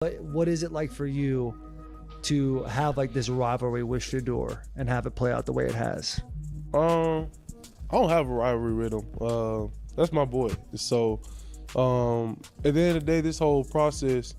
What is it like for you to have like this rivalry with Shedeur and have it play out the way it has? I don't have a rivalry with him. That's my boy. So, at the end of the day, this whole process,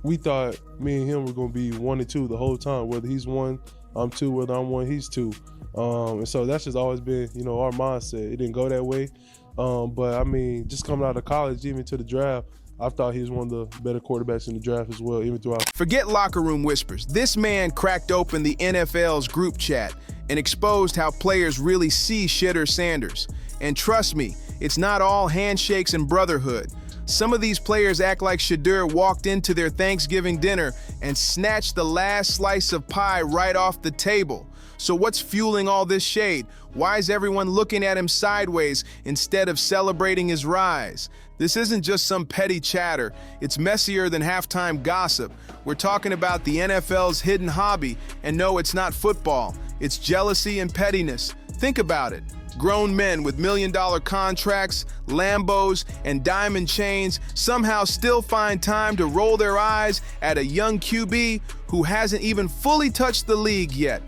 we thought me and him were gonna be 1 and 2 the whole time. Whether he's 1, I'm 2. Whether I'm 1, he's 2. And so that's just always been, our mindset. It didn't go that way. But I mean, just coming out of college, even to the draft, I thought he was one of the better quarterbacks in the draft as well, even throughout. Forget locker room whispers. This man cracked open the NFL's group chat and exposed how players really see Shedeur Sanders. And trust me, it's not all handshakes and brotherhood. Some of these players act like Shedeur walked into their Thanksgiving dinner and snatched the last slice of pie right off the table. So what's fueling all this shade? Why is everyone looking at him sideways instead of celebrating his rise? This isn't just some petty chatter. It's messier than halftime gossip. We're talking about the NFL's hidden hobby, and no, it's not football. It's jealousy and pettiness. Think about it. Grown men with million-dollar contracts, Lambos, and diamond chains somehow still find time to roll their eyes at a young QB who hasn't even fully touched the league yet.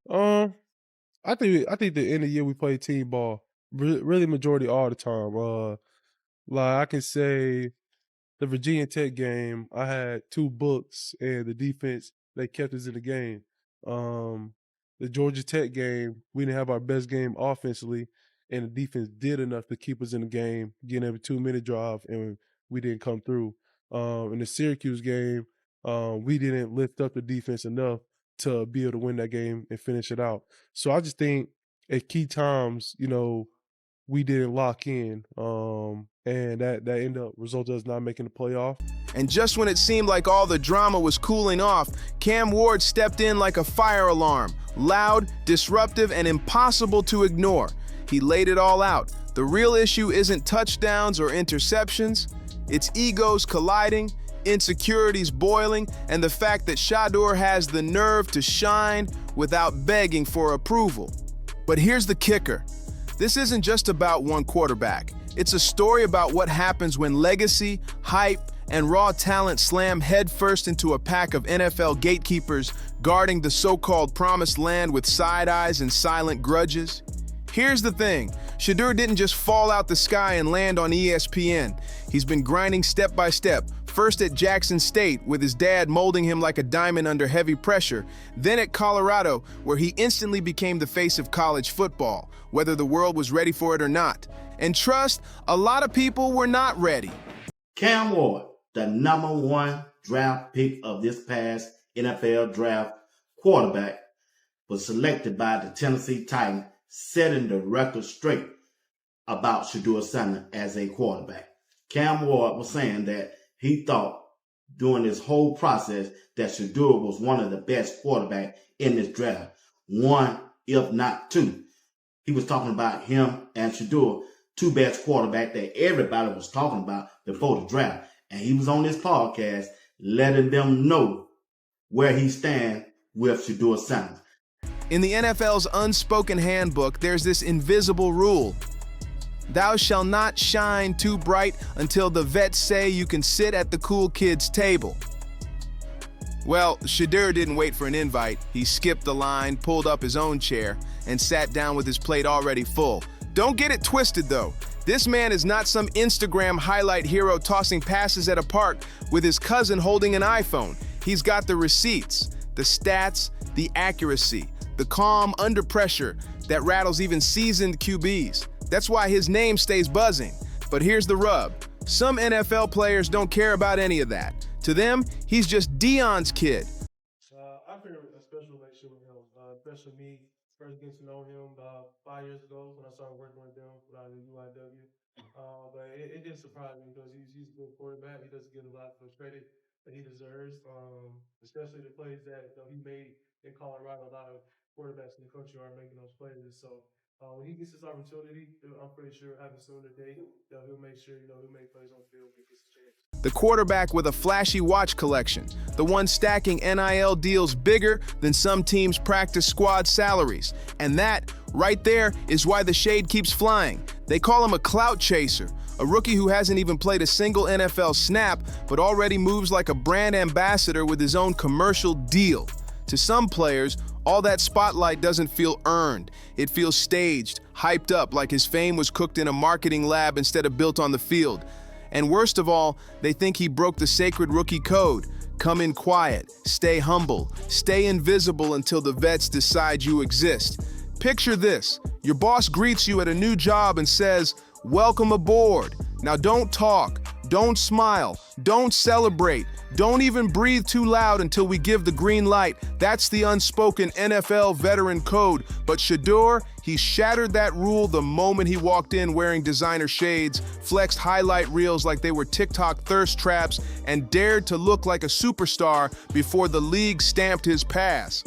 I think the end of the year we play team ball, really majority all the time. Like I can say the Virginia Tech game, I had 2 books and the defense, they kept us in the game. The Georgia Tech game, we didn't have our best game offensively, and the defense did enough to keep us in the game, getting every 2-minute drive, and we didn't come through. In the Syracuse game, we didn't lift up the defense enough to be able to win that game and finish it out. So I just think at key times, we didn't lock in, and that ended up resulting us not making the playoff. And just when it seemed like all the drama was cooling off, Cam Ward stepped in like a fire alarm, loud, disruptive, and impossible to ignore. He laid it all out. The real issue isn't touchdowns or interceptions, it's egos colliding, insecurities boiling, and the fact that Shedeur has the nerve to shine without begging for approval. But here's the kicker. This isn't just about one quarterback. It's a story about what happens when legacy, hype, and raw talent slam headfirst into a pack of NFL gatekeepers guarding the so-called promised land with side eyes and silent grudges. Here's the thing, Shedeur didn't just fall out the sky and land on ESPN. He's been grinding step by step, first at Jackson State with his dad molding him like a diamond under heavy pressure, then at Colorado where he instantly became the face of college football, whether the world was ready for it or not. And trust, a lot of people were not ready. Cam Ward, the #1 draft pick of this past NFL draft quarterback, was selected by the Tennessee Titans, setting the record straight about Shedeur Sanders as a quarterback. Cam Ward was saying that he thought during this whole process that Shedeur was one of the best quarterbacks in this draft. 1, if not 2. He was talking about him and Shedeur, 2 best quarterbacks that everybody was talking about before the draft. And he was on this podcast letting them know where he stands with Shedeur Sanders. In the NFL's unspoken handbook, there's this invisible rule. Thou shalt not shine too bright until the vets say you can sit at the cool kids' table. Well, Shedeur didn't wait for an invite. He skipped the line, pulled up his own chair, and sat down with his plate already full. Don't get it twisted, though. This man is not some Instagram highlight hero tossing passes at a park with his cousin holding an iPhone. He's got the receipts, the stats, the accuracy, the calm under pressure that rattles even seasoned QBs. That's why his name stays buzzing. But here's the rub. Some NFL players don't care about any of that. To them, he's just Deion's kid. I feel a special relationship with him, especially me first getting to know him about 5 years ago when I started working with them when I was at UIW. But it did surprise me because he's a good quarterback. He doesn't get a lot of credit that he deserves, especially the plays that he made in Colorado. A lot of quarterbacks in the country are making those plays. So when he gets his opportunity, I'm pretty sure having soon today, he'll make sure he'll make plays on the field when he gets a chance. The quarterback with a flashy watch collection, the one stacking NIL deals bigger than some teams' practice squad salaries. And that, right there, is why the shade keeps flying. They call him a clout chaser, a rookie who hasn't even played a single NFL snap, but already moves like a brand ambassador with his own commercial deal. To some players, all that spotlight doesn't feel earned. It feels staged, hyped up like his fame was cooked in a marketing lab instead of built on the field. And worst of all, they think he broke the sacred rookie code. Come in quiet, stay humble, stay invisible until the vets decide you exist. Picture this, your boss greets you at a new job and says, "Welcome aboard." Now don't talk, don't smile, don't celebrate, don't even breathe too loud until we give the green light. That's the unspoken NFL veteran code. But Shedeur, he shattered that rule the moment he walked in wearing designer shades, flexed highlight reels like they were TikTok thirst traps, and dared to look like a superstar before the league stamped his pass.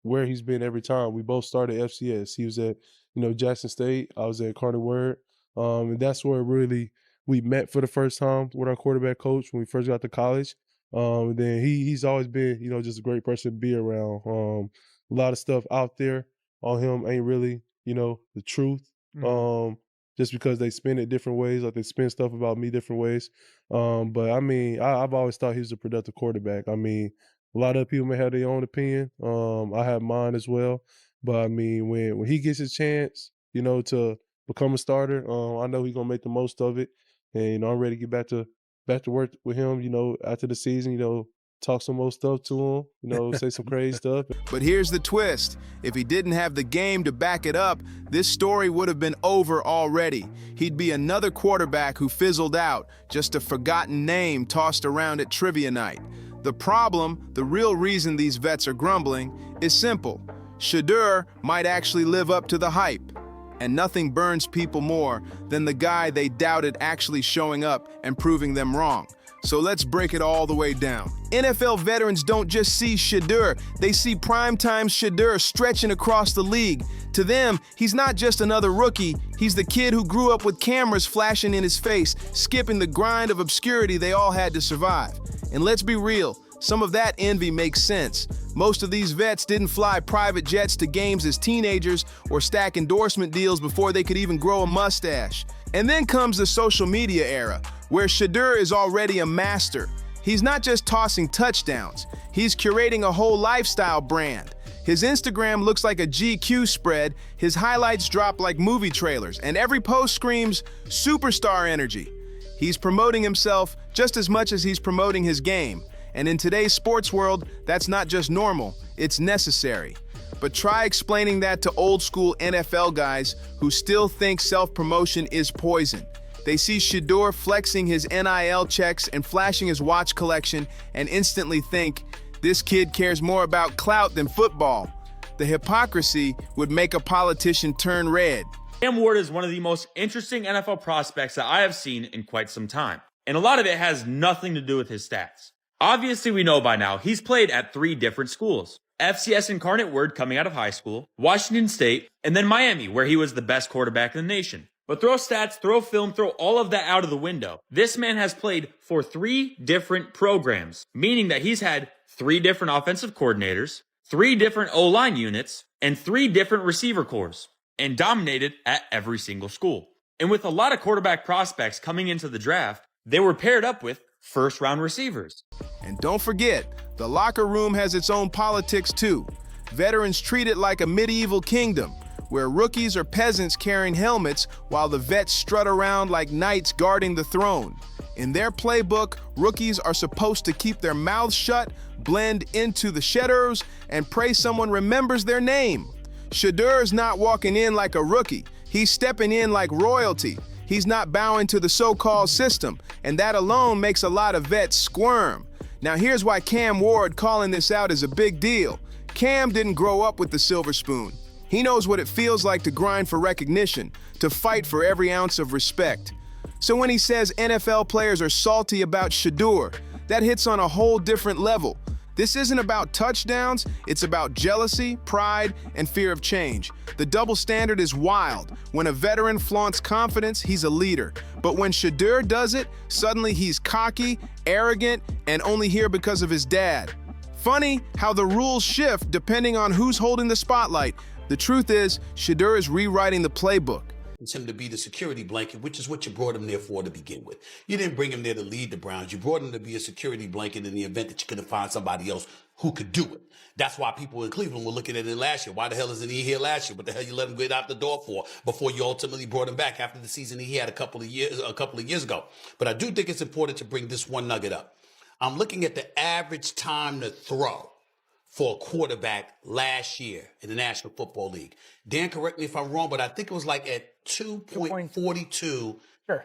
Where he's been every time. We both started FCS. He was at, Jackson State. I was at Carter Word. And that's where really we met for the first time with our quarterback coach when we first got to college. And then he's always been, just a great person to be around. A lot of stuff out there on him ain't really, the truth. Mhm. Just because they spin it different ways, like they spin stuff about me different ways. But I mean, I've always thought he was a productive quarterback. I mean, a lot of people may have their own opinion. I have mine as well. But I mean, when he gets his chance, to become a starter, I know he's gonna make the most of it. And I'm ready to get back to work with him. After the season, talk some more stuff to him. Say some crazy stuff. But here's the twist. If he didn't have the game to back it up, this story would have been over already. He'd be another quarterback who fizzled out, just a forgotten name tossed around at trivia night. The problem, the real reason these vets are grumbling, is simple. Shedeur might actually live up to the hype. And nothing burns people more than the guy they doubted actually showing up and proving them wrong. So let's break it all the way down. NFL veterans don't just see Shedeur, they see primetime Shedeur stretching across the league. To them, he's not just another rookie, he's the kid who grew up with cameras flashing in his face, skipping the grind of obscurity they all had to survive. And let's be real, some of that envy makes sense. Most of these vets didn't fly private jets to games as teenagers or stack endorsement deals before they could even grow a mustache. And then comes the social media era, where Shedeur is already a master. He's not just tossing touchdowns, he's curating a whole lifestyle brand. His Instagram looks like a GQ spread, his highlights drop like movie trailers, and every post screams superstar energy. He's promoting himself just as much as he's promoting his game. And in today's sports world, that's not just normal, it's necessary. But try explaining that to old school NFL guys who still think self-promotion is poison. They see Shedeur flexing his NIL checks and flashing his watch collection and instantly think, this kid cares more about clout than football. The hypocrisy would make a politician turn red. Cam Ward is one of the most interesting NFL prospects that I have seen in quite some time. And a lot of it has nothing to do with his stats. Obviously, we know by now he's played at 3 different schools. FCS Incarnate Word coming out of high school, Washington State, and then Miami, where he was the best quarterback in the nation. But throw stats, throw film, throw all of that out of the window. This man has played for 3 different programs, meaning that he's had 3 different offensive coordinators, 3 different O-line units, and 3 different receiver corps, and dominated at every single school. And with a lot of quarterback prospects coming into the draft, they were paired up with first-round receivers. And don't forget, the locker room has its own politics too. Veterans treat it like a medieval kingdom, where rookies are peasants carrying helmets while the vets strut around like knights guarding the throne. In their playbook, rookies are supposed to keep their mouths shut, blend into the Shedeurs, and pray someone remembers their name. Shedeur's not walking in like a rookie. He's stepping in like royalty. He's not bowing to the so-called system, and that alone makes a lot of vets squirm. Now here's why Cam Ward calling this out is a big deal. Cam didn't grow up with the silver spoon. He knows what it feels like to grind for recognition, to fight for every ounce of respect. So when he says NFL players are salty about Shedeur, that hits on a whole different level. This isn't about touchdowns, it's about jealousy, pride, and fear of change. The double standard is wild. When a veteran flaunts confidence, he's a leader. But when Shedeur does it, suddenly he's cocky, arrogant, and only here because of his dad. Funny how the rules shift depending on who's holding the spotlight. The truth is, Shedeur is rewriting the playbook. It's him to be the security blanket, which is what you brought him there for to begin with. You didn't bring him there to lead the Browns. You brought him to be a security blanket in the event that you couldn't find somebody else who could do it. That's why people in Cleveland were looking at it last year. Why the hell isn't he here last year? What the hell you let him get out the door for before you ultimately brought him back after the season he had a couple of years ago? But I do think it's important to bring this one nugget up. I'm looking at the average time to throw for a quarterback last year in the National Football League. Dan, correct me if I'm wrong, but I think it was like at 2.42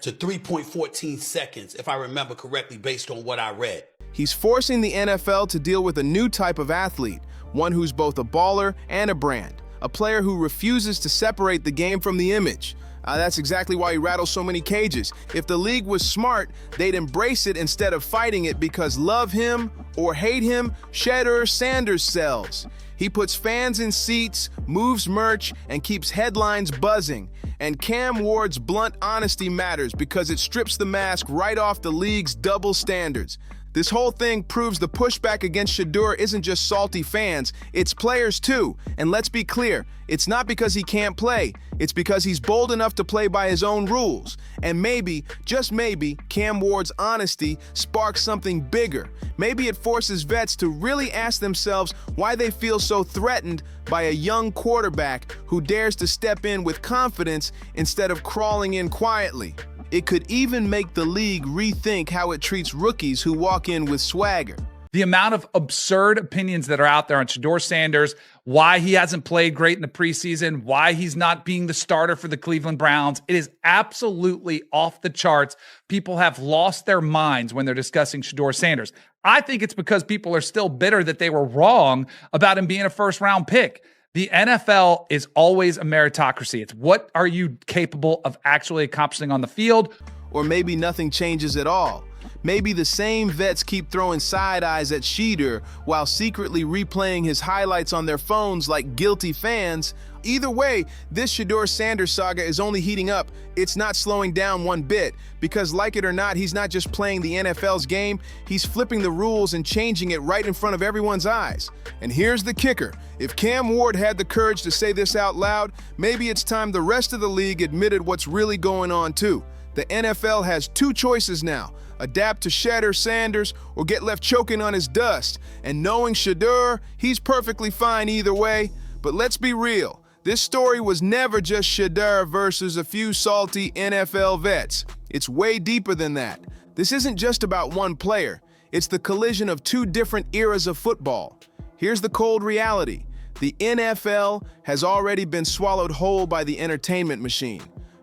to 3.14 seconds, if I remember correctly, based on what I read. He's forcing the NFL to deal with a new type of athlete, one who's both a baller and a brand, a player who refuses to separate the game from the image. That's exactly why he rattles so many cages. If the league was smart, they'd embrace it instead of fighting it, because love him or hate him, Shedeur Sanders sells. He puts fans in seats, moves merch, and keeps headlines buzzing. And Cam Ward's blunt honesty matters because it strips the mask right off the league's double standards. This whole thing proves the pushback against Shedeur isn't just salty fans, it's players too. And let's be clear, it's not because he can't play, it's because he's bold enough to play by his own rules. And maybe, just maybe, Cam Ward's honesty sparks something bigger. Maybe it forces vets to really ask themselves why they feel so threatened by a young quarterback who dares to step in with confidence instead of crawling in quietly. It could even make the league rethink how it treats rookies who walk in with swagger. The amount of absurd opinions that are out there on Shedeur Sanders, why he hasn't played great in the preseason, why he's not being the starter for the Cleveland Browns, it is absolutely off the charts. People have lost their minds when they're discussing Shedeur Sanders. I think it's because people are still bitter that they were wrong about him being a first-round pick. The NFL is always a meritocracy. It's what are you capable of actually accomplishing on the field? Or maybe nothing changes at all. Maybe the same vets keep throwing side eyes at Shedeur while secretly replaying his highlights on their phones like guilty fans. Either way, this Shedeur Sanders saga is only heating up. It's not slowing down one bit, because like it or not, he's not just playing the NFL's game, he's flipping the rules and changing it right in front of everyone's eyes. And here's the kicker. If Cam Ward had the courage to say this out loud, maybe it's time the rest of the league admitted what's really going on too. The NFL has two choices now: adapt to Shedeur Sanders or get left choking on his dust. And knowing Shedeur, he's perfectly fine either way. But let's be real. This story was never just Shedeur versus a few salty NFL vets. It's way deeper than that. This isn't just about one player. It's the collision of two different eras of football. Here's the cold reality. The NFL has already been swallowed whole by the entertainment machine.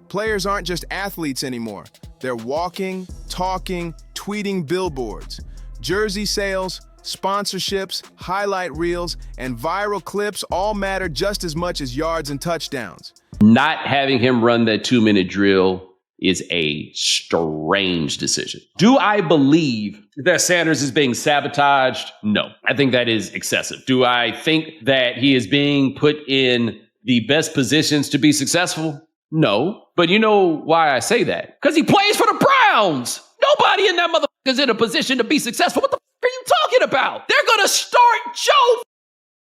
Players aren't just athletes anymore. They're walking, talking, tweeting billboards. Jersey sales, sponsorships, highlight reels, and viral clips all matter just as much as yards and touchdowns. Not having him run that 2-minute drill is a strange decision. Do I believe that Sanders is being sabotaged? No, I think that is excessive. Do I think that he is being put in the best positions to be successful? No. But you know why I say that? Because he plays for the Browns. Nobody in that motherfucker is in a position to be successful. What the fuck are you talking about? They're going to start Joe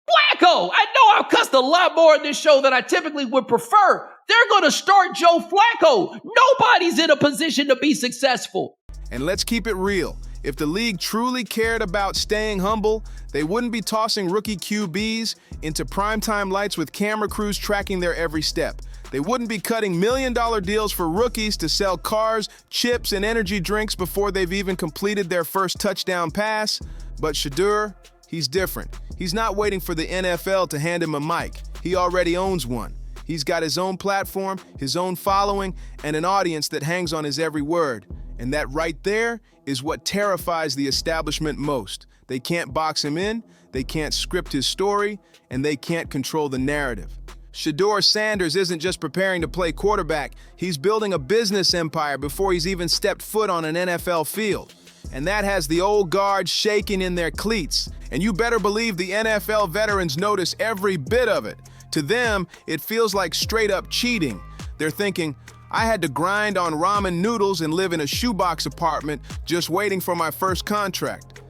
Flacco. I know I've cussed a lot more in this show than I typically would prefer. They're going to start Joe Flacco. Nobody's in a position to be successful. And let's keep it real. If the league truly cared about staying humble, they wouldn't be tossing rookie QBs into primetime lights with camera crews tracking their every step. They wouldn't be cutting million-dollar deals for rookies to sell cars, chips, and energy drinks before they've even completed their first touchdown pass. But Shedeur, he's different. He's not waiting for the NFL to hand him a mic. He already owns one. He's got his own platform, his own following, and an audience that hangs on his every word. And that right there is what terrifies the establishment most. They can't box him in, they can't script his story, and they can't control the narrative. Shedeur Sanders isn't just preparing to play quarterback, he's building a business empire before he's even stepped foot on an NFL field. And that has the old guard shaking in their cleats. And you better believe the NFL veterans notice every bit of it. To them, it feels like straight up cheating. They're thinking, I had to grind on ramen noodles and live in a shoebox apartment just waiting for my first contract.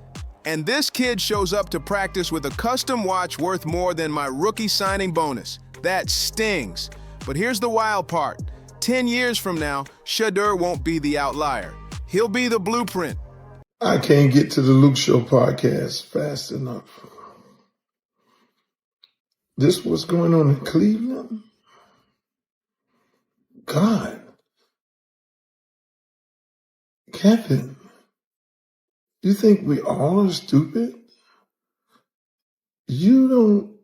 And this kid shows up to practice with a custom watch worth more than my rookie signing bonus. That stings. But here's the wild part. 10 years from now, Shedeur won't be the outlier. He'll be the blueprint. I can't get to the Luke Show podcast fast enough. This what's going on in Cleveland? God. Kevin, you think we all are stupid? You don't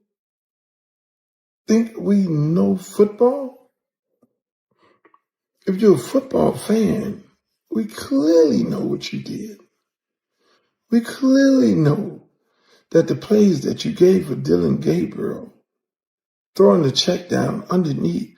think we know football? If you're a football fan, we clearly know what you did. We clearly know that the plays that you gave for Dylan Gabriel, throwing the check down underneath.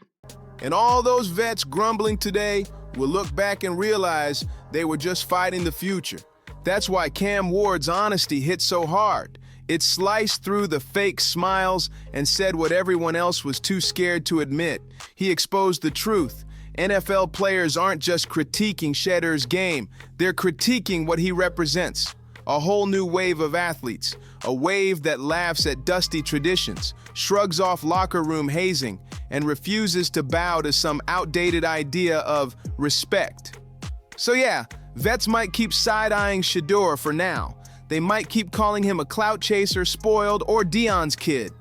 And all those vets grumbling today will look back and realize they were just fighting the future. That's why Cam Ward's honesty hit so hard. It sliced through the fake smiles and said what everyone else was too scared to admit. He exposed the truth. NFL players aren't just critiquing Shedeur's game, they're critiquing what he represents. A whole new wave of athletes, a wave that laughs at dusty traditions, shrugs off locker room hazing, and refuses to bow to some outdated idea of respect. So yeah, vets might keep side-eyeing Shedeur for now. They might keep calling him a clout chaser, spoiled, or Dion's kid.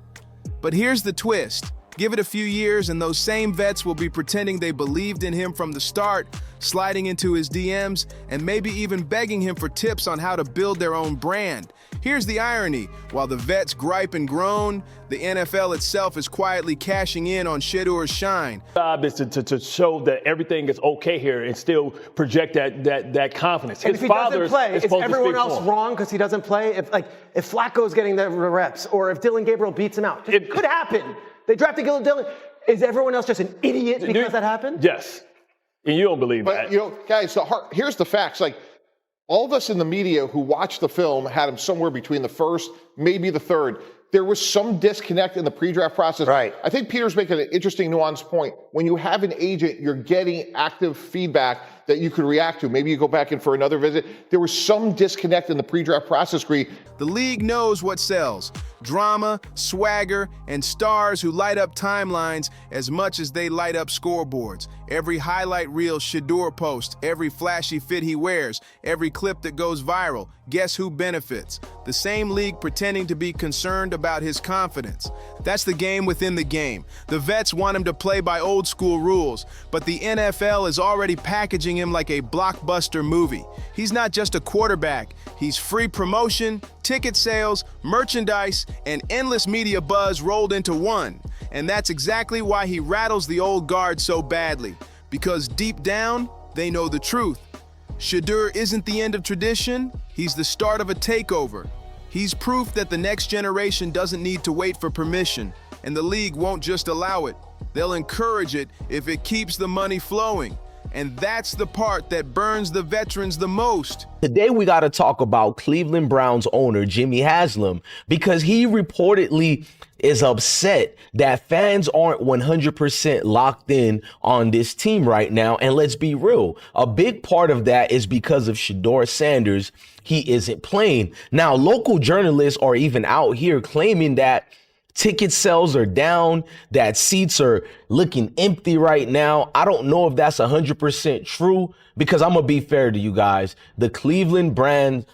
But here's the twist. Give it a few years and those same vets will be pretending they believed in him from the start, sliding into his DMs, and maybe even begging him for tips on how to build their own brand. Here's the irony. While the vets gripe and groan, the NFL itself is quietly cashing in on Shedeur's shine. Job is to show that everything is okay here and still project that confidence. And His if he father doesn't play, is is everyone else for him. wrong because he doesn't play? If Flacco's getting the reps, or if Dylan Gabriel beats him out, it could happen. They drafted Dylan. Is everyone else just an idiot because that happened? Yes. And you don't believe that. But, you know, guys, here's the facts. Like, all of us in the media who watched the film had him somewhere between the first, maybe the third. There was some disconnect in the pre-draft process. Right. I think Peter's making an interesting nuanced point. When you have an agent, you're getting active feedback that you could react to. Maybe you go back in for another visit. There was some disconnect in the pre-draft process, Gree. The league knows what sells. Drama, swagger, and stars who light up timelines as much as they light up scoreboards. Every highlight reel Shedeur posts, every flashy fit he wears, every clip that goes viral. Guess who benefits? The same league pretending to be concerned about his confidence. That's the game within the game. The vets want him to play by old school rules, but the NFL is already packaging him like a blockbuster movie. He's not just a quarterback. He's free promotion, ticket sales, merchandise, and endless media buzz rolled into one. And that's exactly why he rattles the old guard so badly. Because deep down, they know the truth. Shedeur isn't the end of tradition, he's the start of a takeover. He's proof that the next generation doesn't need to wait for permission, and the league won't just allow it. They'll encourage it if it keeps the money flowing. And that's the part that burns the veterans the most. Today, we got to talk about Cleveland Browns owner Jimmy Haslam, because he reportedly is upset that fans aren't 100% locked in on this team right now. And let's be real, a big part of that is because of Shedeur Sanders. He isn't playing. Now, local journalists are even out here claiming that ticket sales are down, that seats are looking empty right now. I don't know if that's 100% true, because I'm going to be fair to you guys. The Cleveland Browns,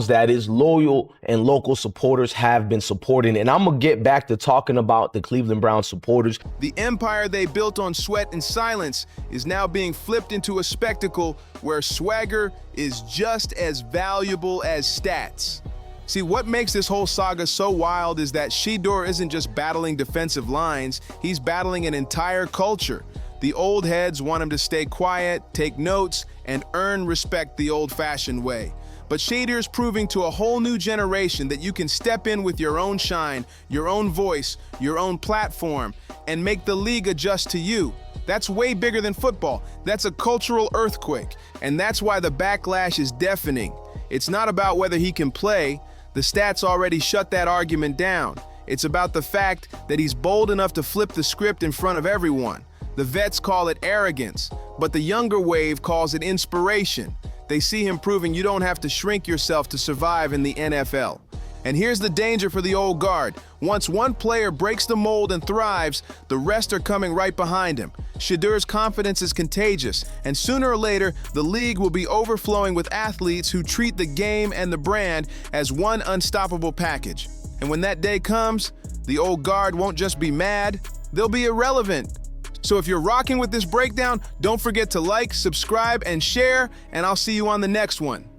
that is, loyal and local supporters have been supporting. And I'm going to get back to talking about the Cleveland Browns supporters. The empire they built on sweat and silence is now being flipped into a spectacle where swagger is just as valuable as stats. See, what makes this whole saga so wild is that Shedeur isn't just battling defensive lines, he's battling an entire culture. The old heads want him to stay quiet, take notes, and earn respect the old-fashioned way. But Shedeur's proving to a whole new generation that you can step in with your own shine, your own voice, your own platform, and make the league adjust to you. That's way bigger than football. That's a cultural earthquake, and that's why the backlash is deafening. It's not about whether he can play. The stats already shut that argument down. It's about the fact that he's bold enough to flip the script in front of everyone. The vets call it arrogance, but the younger wave calls it inspiration. They see him proving you don't have to shrink yourself to survive in the NFL. And here's the danger for the old guard. Once one player breaks the mold and thrives, the rest are coming right behind him. Shedeur's confidence is contagious, and sooner or later, the league will be overflowing with athletes who treat the game and the brand as one unstoppable package. And when that day comes, the old guard won't just be mad, they'll be irrelevant. So if you're rocking with this breakdown, don't forget to like, subscribe, and share, and I'll see you on the next one.